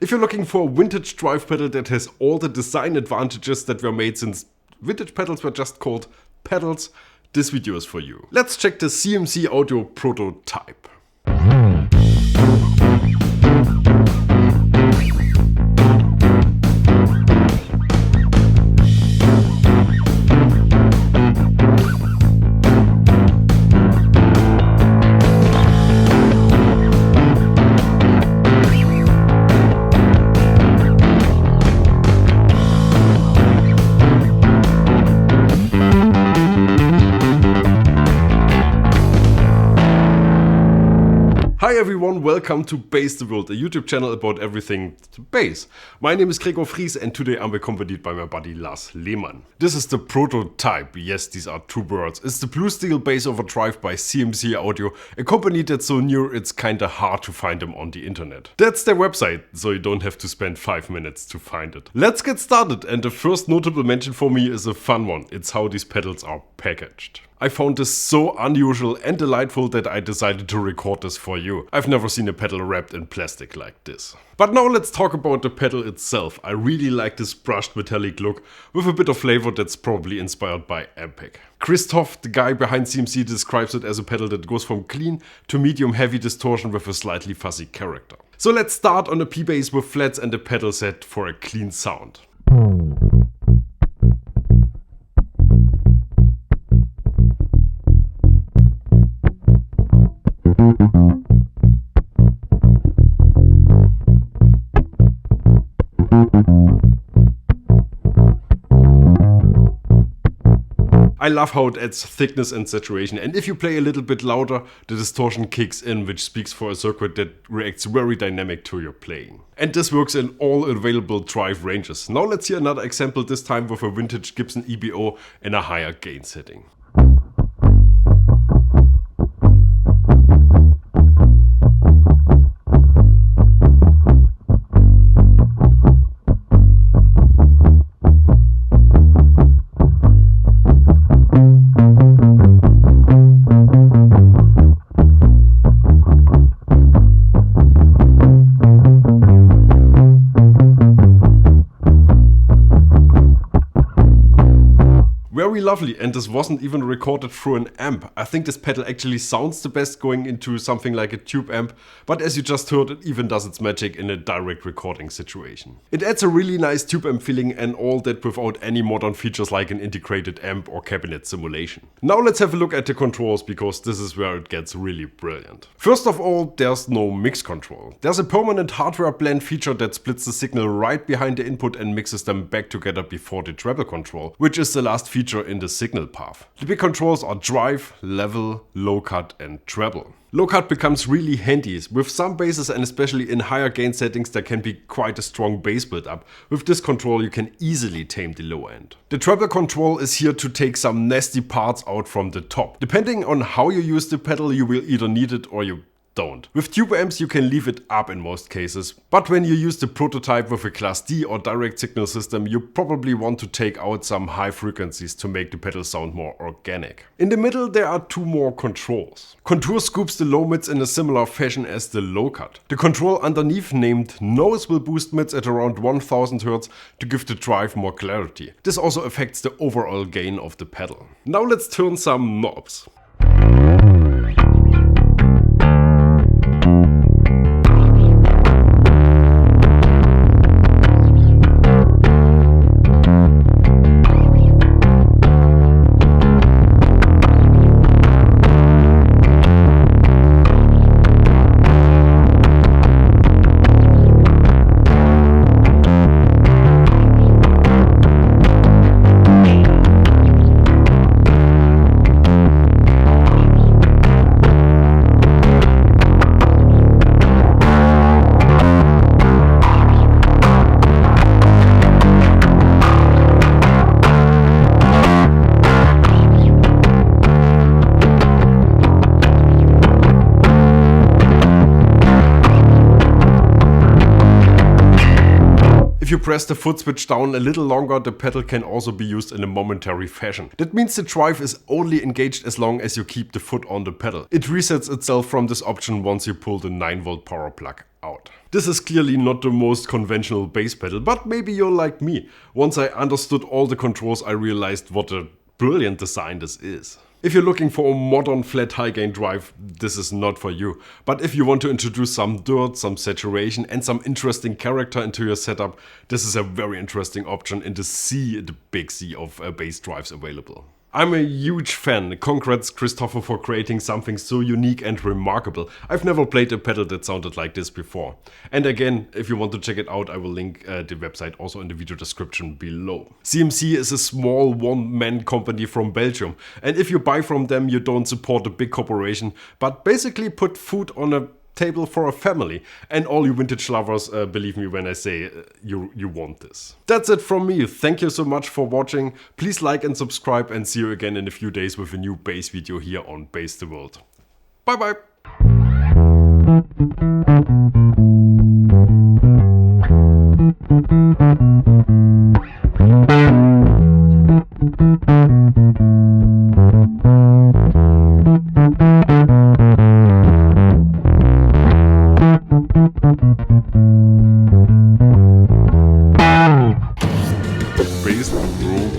If you're looking for a vintage drive pedal that has all the design advantages that were made since vintage pedals were just called pedals, this video is for you. Let's check the CMC Audio prototype. Hi everyone, welcome to Bass the World, a YouTube channel about everything bass. My name is Gregor Fries and today I'm accompanied by my buddy Lars Lehmann. This is the prototype, yes, these are two words. It's the Blue Steel Bass Overdrive by CMC Audio, a company that's so new it's kinda hard to find them on the internet. That's their website, so you don't have to spend 5 minutes to find it. Let's get started, and the first notable mention for me is a fun one. It's how these pedals are packaged. I found this so unusual and delightful that I decided to record this for you. I've never seen a pedal wrapped in plastic like this. But now let's talk about the pedal itself. I really like this brushed metallic look with a bit of flavor that's probably inspired by Ampeg. Christoph, the guy behind CMC, describes it as a pedal that goes from clean to medium heavy distortion with a slightly fuzzy character. So let's start on a P-bass with flats and a pedal set for a clean sound. I love how it adds thickness and saturation, and if you play a little bit louder, the distortion kicks in, which speaks for a circuit that reacts very dynamic to your playing. And this works in all available drive ranges. Now let's see another example, this time with a vintage Gibson EBO in a higher gain setting. Very lovely, and this wasn't even recorded through an amp. I think this pedal actually sounds the best going into something like a tube amp, but as you just heard, it even does its magic in a direct recording situation. It adds a really nice tube amp feeling, and all that without any modern features like an integrated amp or cabinet simulation. Now let's have a look at the controls, because this is where it gets really brilliant. First of all, there's no mix control. There's a permanent hardware blend feature that splits the signal right behind the input and mixes them back together before the treble control, which is the last feature in the signal path. The big controls are drive, level, low cut and treble. Low cut becomes really handy. With some basses and especially in higher gain settings there can be quite a strong bass build up. With this control you can easily tame the low end. The treble control is here to take some nasty parts out from the top. Depending on how you use the pedal you will either need it or you don't. With tube amps you can leave it up in most cases, but when you use the prototype with a Class D or direct signal system you probably want to take out some high frequencies to make the pedal sound more organic. In the middle there are two more controls. Contour scoops the low mids in a similar fashion as the low cut. The control underneath named Nose will boost mids at around 1000 Hz to give the drive more clarity. This also affects the overall gain of the pedal. Now let's turn some knobs. If you press the foot switch down a little longer, the pedal can also be used in a momentary fashion. That means the drive is only engaged as long as you keep the foot on the pedal. It resets itself from this option once you pull the 9V power plug out. This is clearly not the most conventional bass pedal, but maybe you're like me. Once I understood all the controls, I realized what a brilliant design this is. If you're looking for a modern flat high gain drive, this is not for you. But if you want to introduce some dirt, some saturation and some interesting character into your setup, this is a very interesting option in the big sea of bass drives available. I'm a huge fan. Congrats Christopher for creating something so unique and remarkable. I've never played a pedal that sounded like this before. And again, if you want to check it out, I will link the website also in the video description below. CMC is a small one-man company from Belgium. And if you buy from them, you don't support a big corporation, but basically put food on a table for a family. And all you vintage lovers, believe me when I say you want this. That's it from me. Thank you so much for watching. Please like and subscribe and see you again in a few days with a new bass video here on Bass the World. Bye bye. BassTheWorld.com